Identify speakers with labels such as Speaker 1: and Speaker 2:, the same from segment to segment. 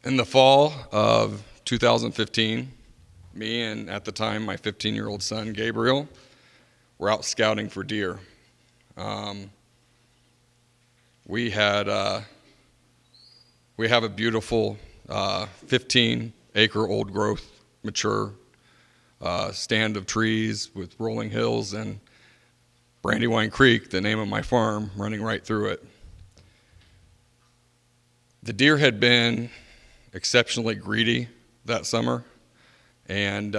Speaker 1: In the fall of 2015, me and at the time my 15-year-old son Gabriel were out scouting for deer. We have a beautiful 15-acre old growth, mature stand of trees with rolling hills and Brandywine Creek, the name of my farm, running right through it. The deer had been exceptionally greedy that summer, and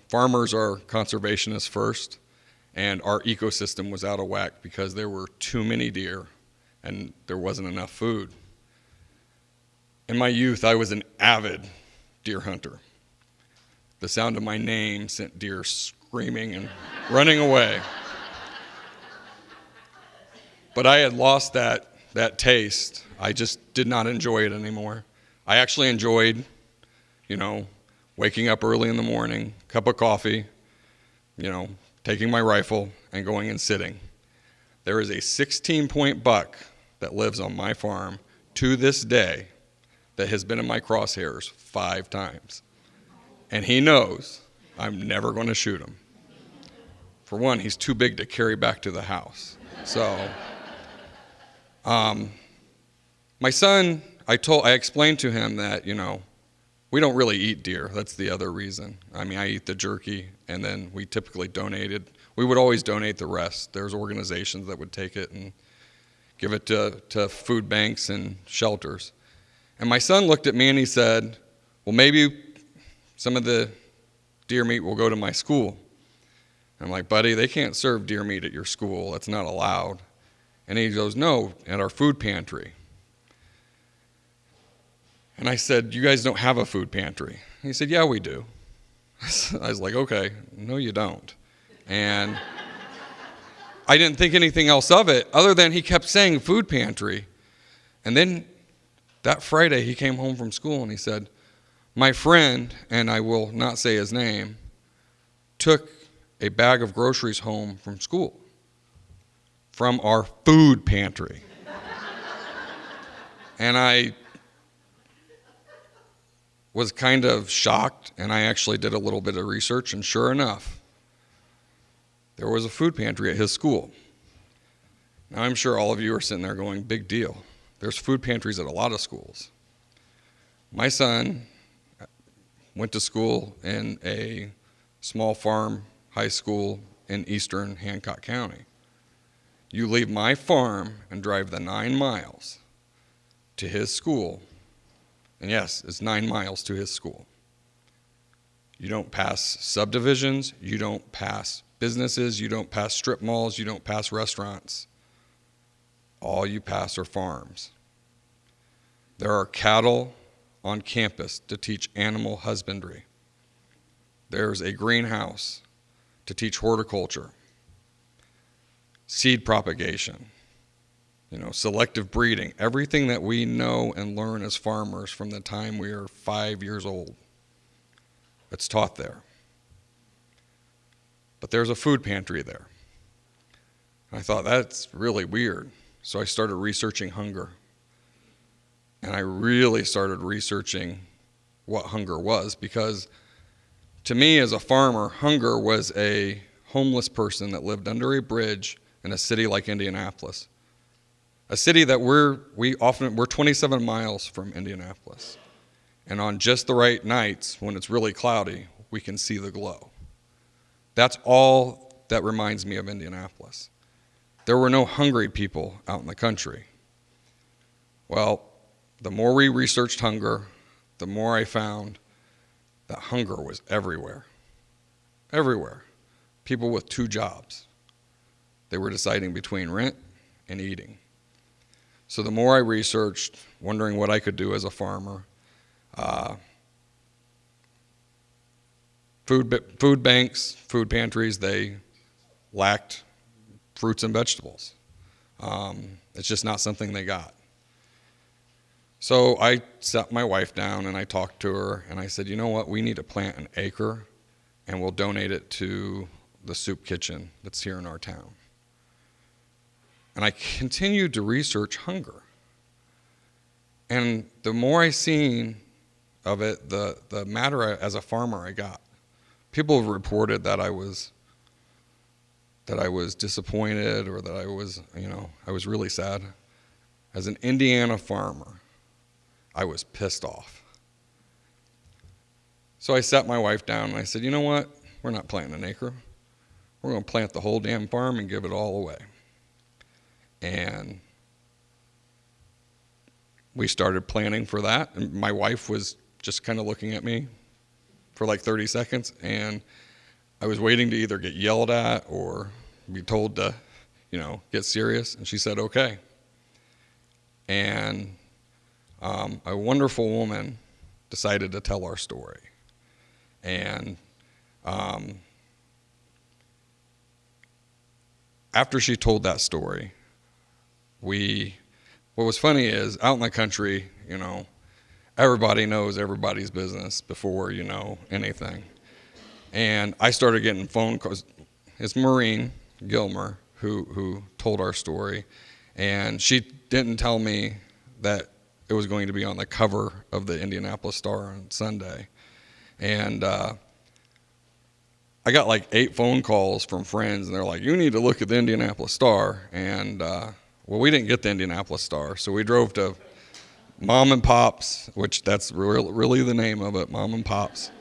Speaker 1: farmers are conservationists first, and our ecosystem was out of whack because there were too many deer and there wasn't enough food. In my youth, I was an avid deer hunter. The sound of my name sent deer screaming and running away. But I had lost that taste. I just did not enjoy it anymore. I actually enjoyed, waking up early in the morning, cup of coffee, taking my rifle and going and sitting. There is a 16-point buck that lives on my farm to this day that has been in my crosshairs 5 times. And he knows I'm never going to shoot him. For one, he's too big to carry back to the house. So, my son, I explained to him that, we don't really eat deer. That's the other reason. I eat the jerky, and then we typically donated. We would always donate the rest. There's organizations that would take it and give it to food banks and shelters. And my son looked at me and he said, well, maybe some of the deer meat will go to my school. I'm like, buddy, they can't serve deer meat at your school. That's not allowed. And he goes, no, at our food pantry. And I said, you guys don't have a food pantry. And he said, yeah, we do. I was like, okay, no, you don't. And I didn't think anything else of it other than he kept saying food pantry. And then that Friday he came home from school and he said, my friend, and I will not say his name, took a bag of groceries home from school from our food pantry. And I was kind of shocked, and I actually did a little bit of research, and sure enough, there was a food pantry at his school. Now, I'm sure all of you are sitting there going, big deal. There's food pantries at a lot of schools. My son went to school in a small farm high school in eastern Hancock County. You leave my farm and drive the 9 miles to his school, and yes, it's 9 miles to his school. You don't pass subdivisions, you don't pass businesses, you don't pass strip malls, you don't pass restaurants. All you pass are farms. There are cattle on campus to teach animal husbandry. There's a greenhouse to teach horticulture, seed propagation, selective breeding, everything that we know and learn as farmers from the time we are 5 years old. It's taught there. But there's a food pantry there. I thought, that's really weird. So I started researching hunger. And I really started researching what hunger was, because to me as a farmer, hunger was a homeless person that lived under a bridge in a city like Indianapolis. A city that we're 27 miles from Indianapolis. And on just the right nights, when it's really cloudy, we can see the glow. That's all that reminds me of Indianapolis. There were no hungry people out in the country. Well, the more we researched hunger, the more I found that hunger was everywhere. Everywhere. People with 2 jobs. They were deciding between rent and eating. So the more I researched, wondering what I could do as a farmer, food banks, food pantries, they lacked fruits and vegetables. It's just not something they got. So I sat my wife down and I talked to her and I said, you know what, we need to plant an acre and we'll donate it to the soup kitchen that's here in our town. And I continued to research hunger. And the more I seen of it, the madder as a farmer I got. People have reported that I was disappointed, or that I was really sad. As an Indiana farmer, I was pissed off. So I sat my wife down and I said, you know what? We're not planting an acre. We're going to plant the whole damn farm and give it all away. And we started planning for that. And my wife was just kind of looking at me for like 30 seconds. And I was waiting to either get yelled at or be told to, get serious. And she said, okay. And a wonderful woman decided to tell our story. And after she told that story, what was funny is, out in the country, everybody knows everybody's business before you know anything. And I started getting phone calls. It's Maureen Gilmer who told our story, and she didn't tell me that it was going to be on the cover of the Indianapolis Star on Sunday. And I got like 8 phone calls from friends, and they're like, you need to look at the Indianapolis Star. And well, we didn't get the Indianapolis Star, so we drove to Mom and Pop's, which that's really the name of it, Mom and Pop's,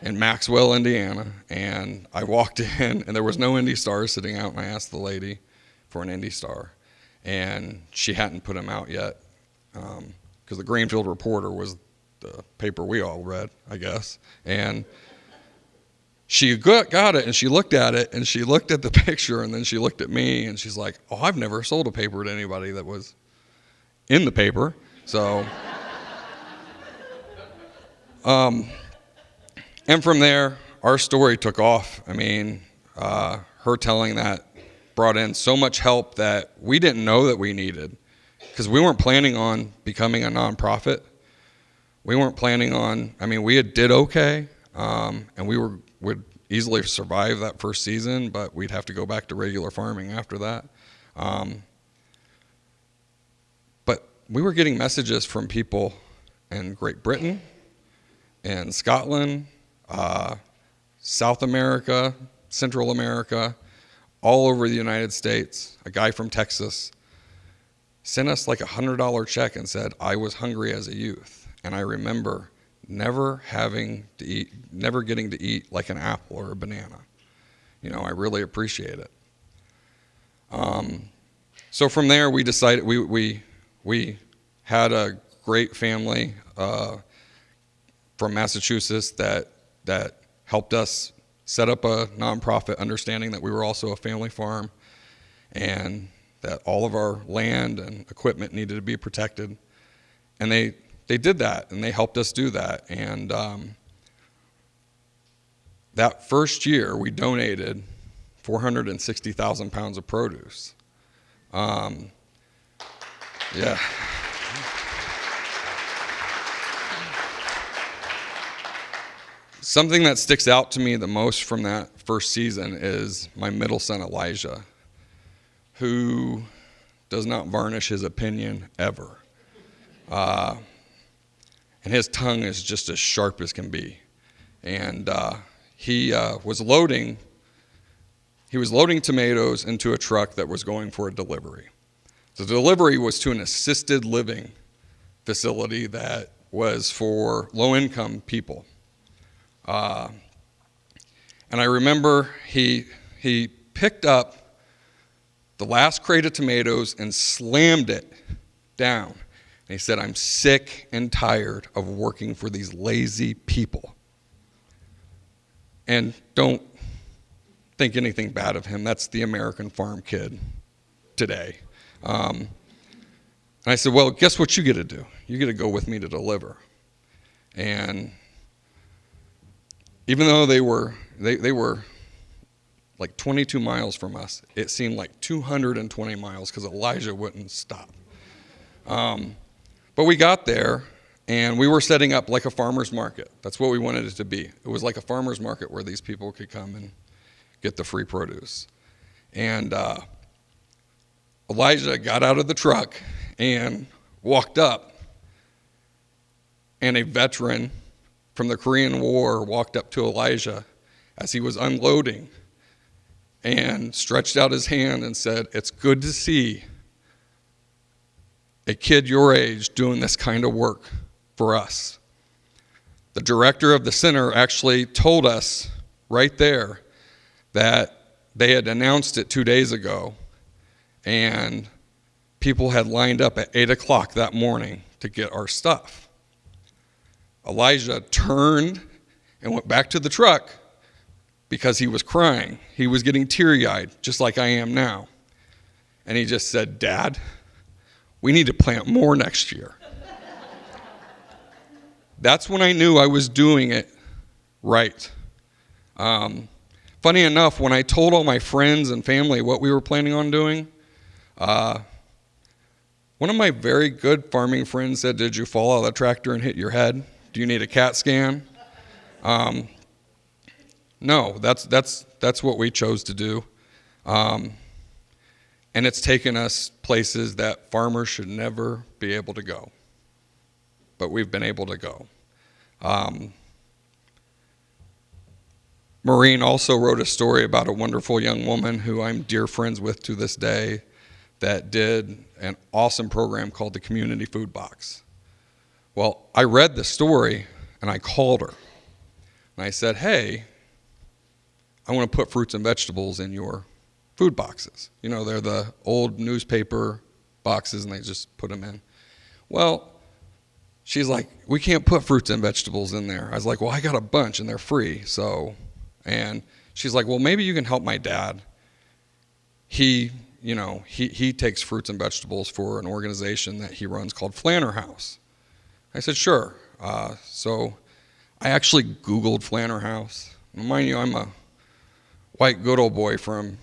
Speaker 1: in Maxwell, Indiana. And I walked in, and there was no IndyStar sitting out, and I asked the lady for an IndyStar, and she hadn't put them out yet, because the Greenfield Reporter was the paper we all read, I guess. And she got it, and she looked at it, and she looked at the picture, and then she looked at me, and she's like, oh, I've never sold a paper to anybody that was in the paper. So, and from there, our story took off. I mean, her telling that brought in so much help that we didn't know that we needed, because we weren't planning on becoming a nonprofit. We weren't planning on, we did okay, and we would easily survive that first season, but we'd have to go back to regular farming after that. But we were getting messages from people in Great Britain and Scotland, South America, Central America, all over the United States. A guy from Texas sent us like $100 check and said, I was hungry as a youth. And I remember never getting to eat like an apple or a banana. I really appreciate it. So from there, we decided we had a great family from Massachusetts that helped us set up a nonprofit, understanding that we were also a family farm, and that all of our land and equipment needed to be protected. And they did that, and they helped us do that. And that first year, we donated 460,000 pounds of produce. Yeah. Something that sticks out to me the most from that first season is my middle son, Elijah, who does not varnish his opinion ever. And his tongue is just as sharp as can be. And he was loading tomatoes into a truck that was going for a delivery. The delivery was to an assisted living facility that was for low-income people. And I remember he picked up the last crate of tomatoes and slammed it down. And he said, I'm sick and tired of working for these lazy people. And don't think anything bad of him. That's the American farm kid today. And I said, well, guess what you get to do? You get to go with me to deliver. And even though they were like 22 miles from us, it seemed like 220 miles because Elijah wouldn't stop. But we got there, and we were setting up like a farmer's market. That's what we wanted it to be. It was like a farmer's market where these people could come and get the free produce. And Elijah got out of the truck and walked up and a veteran from the Korean War walked up to Elijah as he was unloading and stretched out his hand and said, "It's good to see a kid your age doing this kind of work for us." The director of the center actually told us right there that they had announced it 2 days ago, and people had lined up at 8 o'clock that morning to get our stuff. Elijah turned and went back to the truck because he was crying. He was getting teary-eyed, just like I am now. And he just said, "Dad, we need to plant more next year." That's when I knew I was doing it right. Funny enough, when I told all my friends and family what we were planning on doing, one of my very good farming friends said, "Did you fall out of the tractor and hit your head? Do you need a CAT scan?" No, that's what we chose to do. And it's taken us places that farmers should never be able to go. But we've been able to go. Maureen also wrote a story about a wonderful young woman who I'm dear friends with to this day that did an awesome program called the Community Food Box. Well, I read the story and I called her. And I said, "Hey, I want to put fruits and vegetables in your food boxes." You know, they're the old newspaper boxes and they just put them in. Well, she's like, "We can't put fruits and vegetables in there." I was like, "Well, I got a bunch and they're free, so..." And she's like, "Well, maybe you can help my dad. He takes fruits and vegetables for an organization that he runs called Flanner House." I said, "Sure." So I actually Googled Flanner House. Mind you, I'm a white good old boy from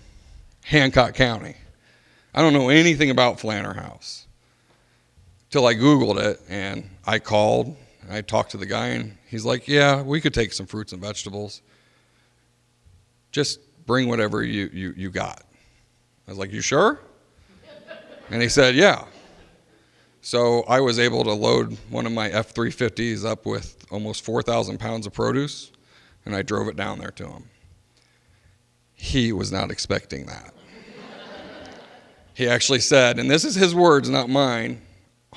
Speaker 1: Hancock County. I don't know anything about Flanner House till I Googled it, and I called, and I talked to the guy, and he's like, "Yeah, we could take some fruits and vegetables. Just bring whatever you got." I was like, "You sure?" And he said, "Yeah." So I was able to load one of my F-350s up with almost 4,000 pounds of produce, and I drove it down there to him. He was not expecting that. He actually said, and this is his words, not mine,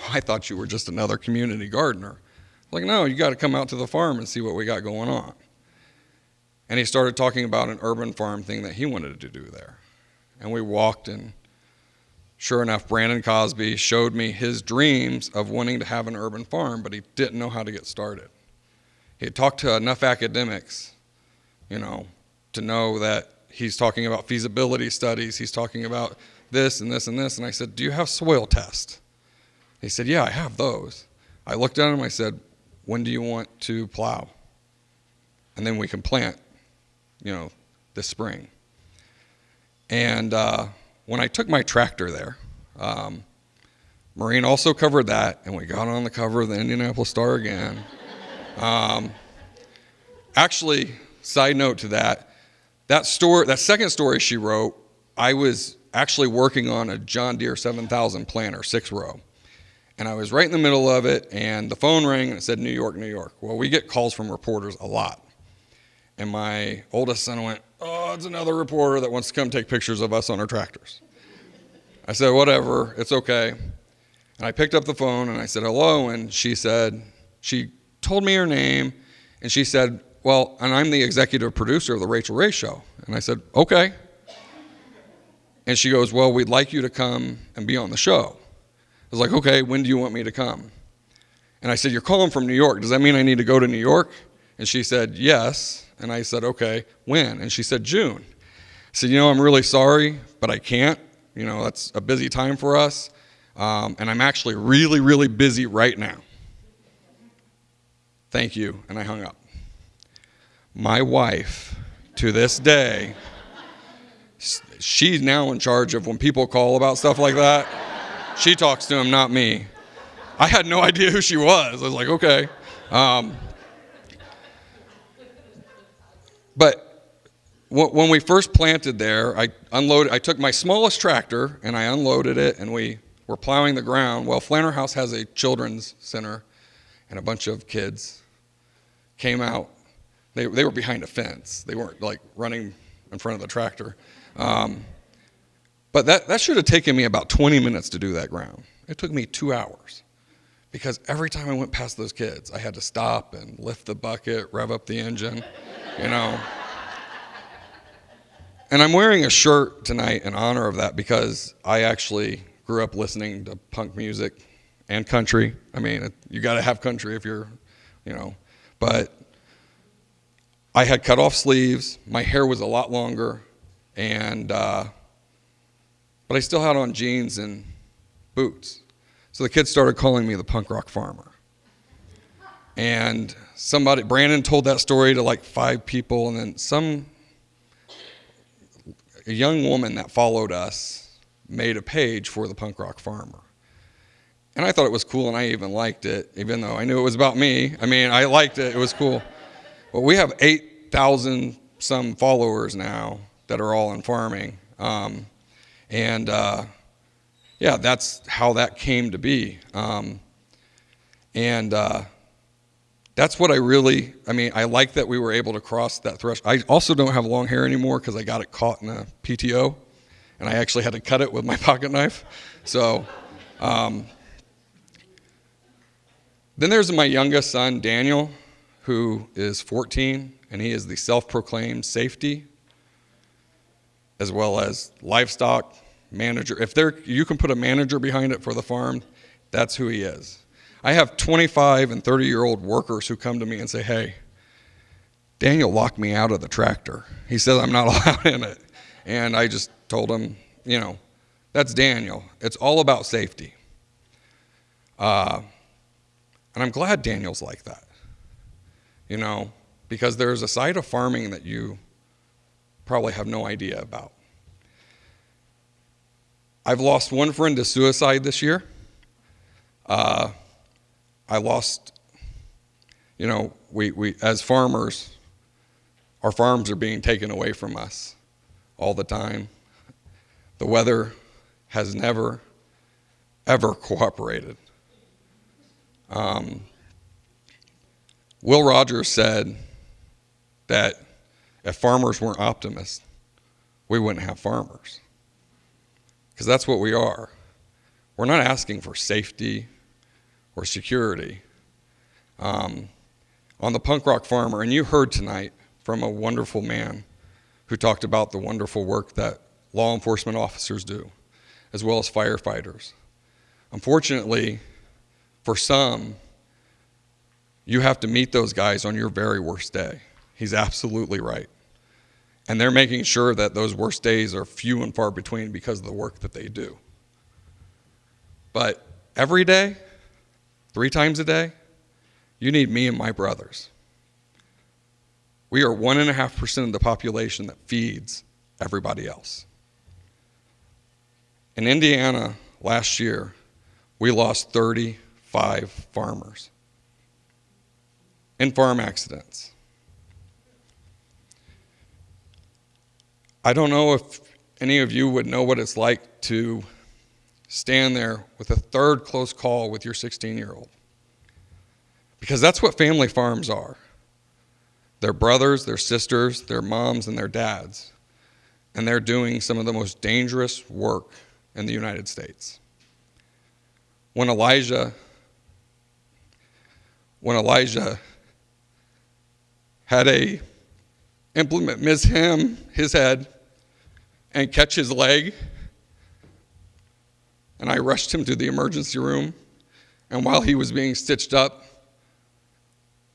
Speaker 1: "I thought you were just another community gardener." I'm like, "No, you got to come out to the farm and see what we got going on." And he started talking about an urban farm thing that he wanted to do there. And we walked, and sure enough, Brandon Cosby showed me his dreams of wanting to have an urban farm, but he didn't know how to get started. He had talked to enough academics, to know that he's talking about feasibility studies, he's talking about this and this and this, and I said, "Do you have soil tests?" He said, "Yeah, I have those." I looked at him, I said, "When do you want to plow? And then we can plant, this spring." And when I took my tractor there, Maureen also covered that, and we got on the cover of the Indianapolis Star again. Actually, side note to that second story she wrote, I was actually working on a John Deere 7000 planter, 6-row. And I was right in the middle of it, and the phone rang, and it said, New York, New York. Well, we get calls from reporters a lot. And my oldest son went, "Oh, it's another reporter that wants to come take pictures of us on our tractors." I said, "Whatever, it's okay." And I picked up the phone, and I said, "Hello," and she told me her name, and she said, "Well, and I'm the executive producer of the Rachel Ray Show." And I said, "Okay." And she goes, "Well, we'd like you to come and be on the show." I was like, "Okay, when do you want me to come?" And I said, "You're calling from New York. Does that mean I need to go to New York?" And she said, "Yes." And I said, "Okay, when?" And she said, "June." I said, "I'm really sorry, but I can't. That's a busy time for us. And I'm actually really, really busy right now. Thank you." And I hung up. My wife, to this day, she's now in charge of when people call about stuff like that. She talks to them, not me. I had no idea who she was. I was like, okay. But when we first planted there, I took my smallest tractor and I unloaded it, and we were plowing the ground. Well, Flanner House has a children's center, and a bunch of kids came out. They were behind a fence. They weren't like running in front of the tractor. But that should have taken me about 20 minutes to do that ground. It took me 2 hours because every time I went past those kids, I had to stop and lift the bucket, rev up the engine, you know. And I'm wearing a shirt tonight in honor of that because I actually grew up listening to punk music and country. I mean, you got to have country if you're, you know. But I had cut off sleeves. My hair was a lot longer, and but I still had on jeans and boots. So the kids started calling me the punk rock farmer. And Brandon told that story to like 5 people, and then a young woman that followed us made a page for the punk rock farmer. And I thought it was cool, and I even liked it, even though I knew it was about me. I mean, I liked it. It was cool. But we have 8,000 some followers now that are all in farming. Yeah, that's how that came to be. That's what I like that we were able to cross that threshold. I also don't have long hair anymore because I got it caught in a PTO, and I actually had to cut it with my pocket knife. So then there's my youngest son, Daniel, who is 14, and he is the self-proclaimed safety as well as livestock manager. If you can put a manager behind it for the farm, that's who he is. I have 25 and 30-year-old workers who come to me and say, hey, Daniel locked me out of the tractor. He says I'm not allowed in it. And I just told him, you know, that's Daniel. It's all about safety. And I'm glad Daniel's like that, you know, because there's a side of farming that you probably have no idea about. I've lost one friend to suicide this year. I lost, you know, we as farmers, our farms are being taken away from us all the time. The weather has never, ever cooperated. Will Rogers said that if farmers weren't optimists, we wouldn't have farmers. Because that's what we are. We're not asking for safety or security. On the punk rock farmer, and you heard tonight from a wonderful man who talked about the wonderful work that law enforcement officers do, as well as firefighters. Unfortunately, for some, you have to meet those guys on your very worst day. He's absolutely right. And they're making sure that those worst days are few and far between because of the work that they do. But every day, 3 times a day, you need me and my brothers. We are 1.5% of the population that feeds everybody else. In Indiana last year, we lost 35 farmers in farm accidents. I don't know if any of you would know what it's like to stand there with a third close call with your 16-year-old. Because that's what family farms are. Their brothers, their sisters, their moms, and their dads. And they're doing some of the most dangerous work in the United States. When Elijah had a implement miss his head, and catch his leg, and I rushed him to the emergency room, and while he was being stitched up,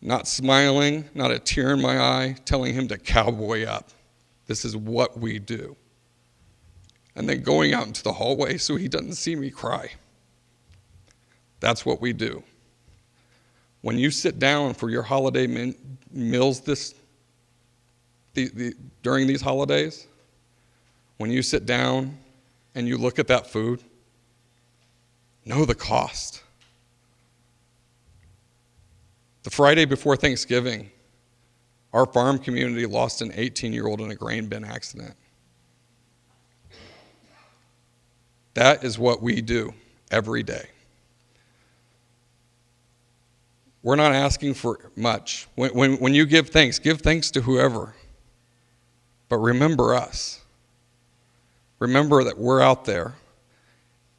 Speaker 1: not smiling, not a tear in my eye, telling him to cowboy up. This is what we do. And then going out into the hallway so he doesn't see me cry. That's what we do. When you sit down for your holiday meals during these holidays, when you sit down and you look at that food, know the cost. The Friday before Thanksgiving, our farm community lost an 18-year-old in a grain bin accident. That is what we do every day. We're not asking for much. When you give thanks to whoever. But remember us. Remember that we're out there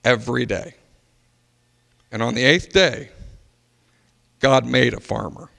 Speaker 1: every day. And on the 8th day, God made a farmer.